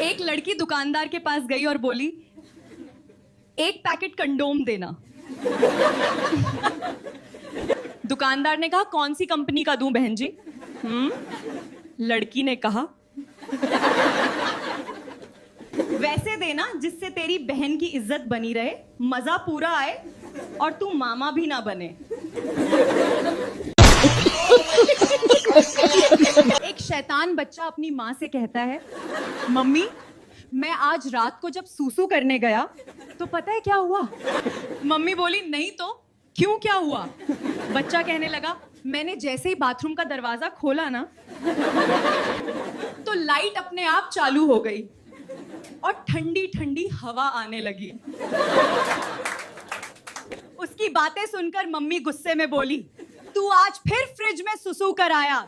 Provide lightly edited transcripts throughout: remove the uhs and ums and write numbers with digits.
एक लड़की दुकानदार के पास गई और बोली, एक पैकेट कंडोम देना। दुकानदार ने कहा, कौन सी कंपनी का दूं बहन जी? लड़की ने कहा, वैसे देना जिससे तेरी बहन की इज्जत बनी रहे, मजा पूरा आए और तू मामा भी ना बने। एक शैतान बच्चा अपनी माँ से कहता है, मम्मी मैं आज रात को जब सूसू करने गया तो पता है क्या हुआ? मम्मी बोली, नहीं तो क्यों, क्या हुआ? बच्चा कहने लगा, मैंने जैसे ही बाथरूम का दरवाजा खोला ना तो लाइट अपने आप चालू हो गई और ठंडी ठंडी हवा आने लगी। उसकी बातें सुनकर मम्मी गुस्से में बोली, तू आज फिर फ्रिज में सुसु कर आया।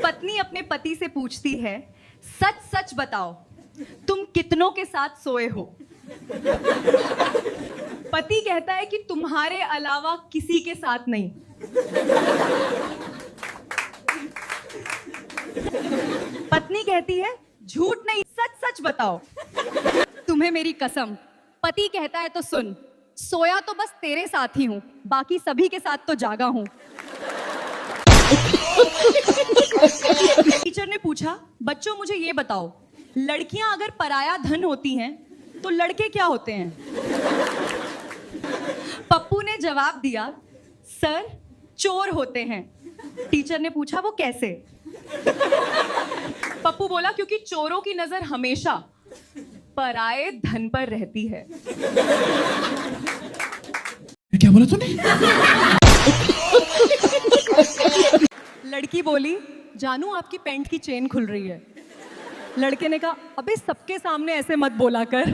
पत्नी अपने पति से पूछती है, सच सच बताओ तुम कितनों के साथ सोए हो? पति कहता है कि तुम्हारे अलावा किसी के साथ नहीं। पत्नी कहती है, झूठ नहीं, सच सच बताओ। तुम्हें मेरी कसम। पति कहता है, तो सुन, सोया तो बस तेरे साथ ही हूं, बाकी सभी के साथ तो जागा हूं। टीचर ने पूछा, बच्चों मुझे ये बताओ, लड़कियां अगर पराया धन होती हैं तो लड़के क्या होते हैं? पप्पू ने जवाब दिया, सर चोर होते हैं। टीचर ने पूछा, वो कैसे? पप्पू बोला, क्योंकि चोरों की नजर हमेशा पराये धन पर रहती है। क्या बोला तूने? लड़की बोली, जानू आपकी पैंट की चेन खुल रही है। लड़के ने कहा, अबे सबके सामने ऐसे मत बोला कर।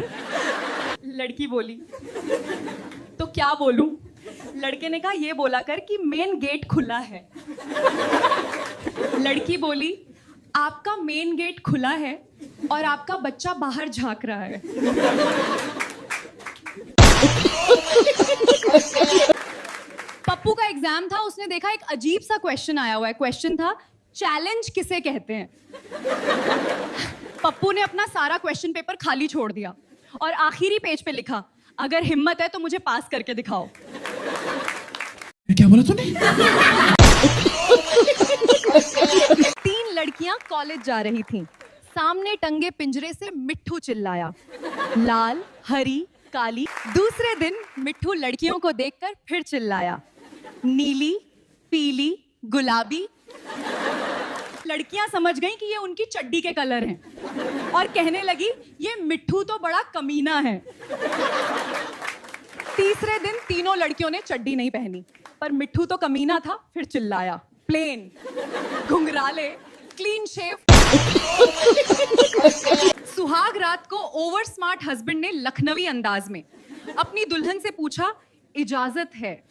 लड़की बोली, तो क्या बोलूं? लड़के ने कहा, ये बोला कर कि मेन गेट खुला है। लड़की बोली, आपका मेन गेट खुला है और आपका बच्चा बाहर झांक रहा है। पप्पू का एग्जाम था, उसने देखा एक अजीब सा क्वेश्चन आया हुआ है। क्वेश्चन था, चैलेंज किसे कहते हैं? पप्पू ने अपना सारा क्वेश्चन पेपर खाली छोड़ दिया और आखिरी पेज पे लिखा, अगर हिम्मत है तो मुझे पास करके दिखाओ। क्या बोला तूने? 3 लड़कियां कॉलेज जा रही थीं। सामने टंगे पिंजरे से मिट्ठू चिल्लाया, लाल, हरी, काली। दूसरे दिन मिट्ठू लड़कियों को देखकर फिर चिल्लाया, नीली, पीली, गुलाबी। लड़कियां समझ गईं कि ये उनकी चड्डी के कलर हैं और कहने लगी, ये मिट्ठू तो बड़ा कमीना है। तीसरे दिन तीनों लड़कियों ने चड्डी नहीं पहनी, पर मिट्ठू तो कमीना था, फिर चिल्लाया, प्लेन, घुंघराले, क्लीन शेव। सुहाग रात को ओवर स्मार्ट हस्बैंड ने लखनवी अंदाज में अपनी दुल्हन से पूछा, इजाजत है?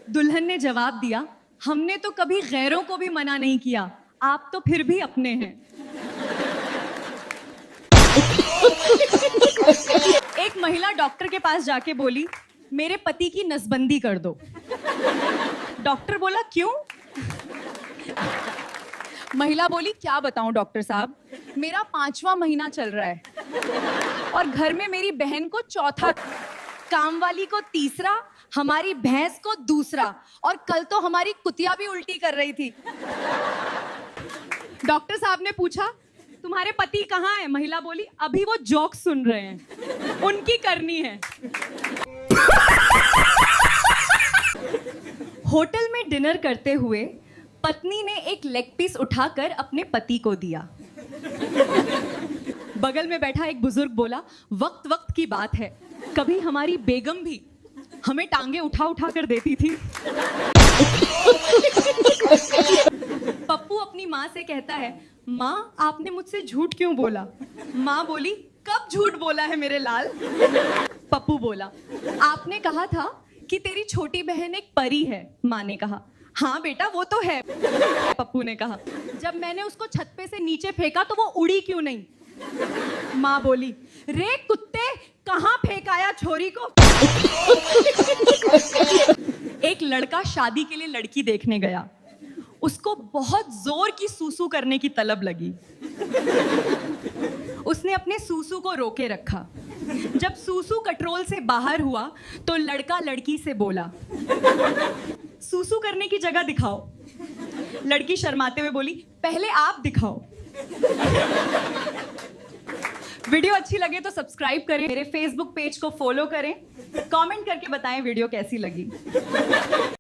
दुल्हन ने जवाब दिया, हमने तो कभी गैरों को भी मना नहीं किया, आप तो फिर भी अपने हैं। एक महिला डॉक्टर के पास जाके बोली, मेरे पति की नसबंदी कर दो। डॉक्टर बोला, क्यों? महिला बोली, क्या बताऊं डॉक्टर साहब, मेरा 5वां महीना चल रहा है और घर में मेरी बहन को 4था, काम वाली को 3रा, हमारी भैंस को 2रा और कल तो हमारी कुतिया भी उल्टी कर रही थी। डॉक्टर साहब ने पूछा, तुम्हारे पति कहाँ हैं? महिला बोली, अभी वो जोक सुन रहे हैं, उनकी करनी है। होटल में डिनर करते हुए पत्नी ने एक लेग पीस उठाकर अपने पति को दिया। बगल में बैठा एक बुजुर्ग बोला, वक्त वक्त की बात है, कभी हमारी बेगम भी हमें टांगे उठा उठा कर देती थी। पप्पू अपनी माँ से कहता है, माँ आपने मुझसे झूठ क्यों बोला? माँ बोली, कब झूठ बोला है मेरे लाल? पप्पू बोला, आपने कहा था कि तेरी छोटी बहन एक परी है। माँ ने कहा, हाँ बेटा वो तो है। पप्पू ने कहा, जब मैंने उसको छत पे से नीचे फेंका तो वो उड़ी क्यों नहीं? माँ बोली, रे कुत्ते, कहाँ फेंकाया छोरी को? एक लड़का शादी के लिए लड़की देखने गया। उसको बहुत जोर की सूसू करने की तलब लगी। उसने अपने सूसू को रोके रखा। जब सूसू कंट्रोल से बाहर हुआ तो लड़का लड़की से बोला, सूसू करने की जगह दिखाओ। लड़की शर्माते हुए बोली, पहले आप दिखाओ। वीडियो अच्छी लगे तो सब्सक्राइब करें, मेरे फेसबुक पेज को फॉलो करें, कमेंट करके बताएं वीडियो कैसी लगी।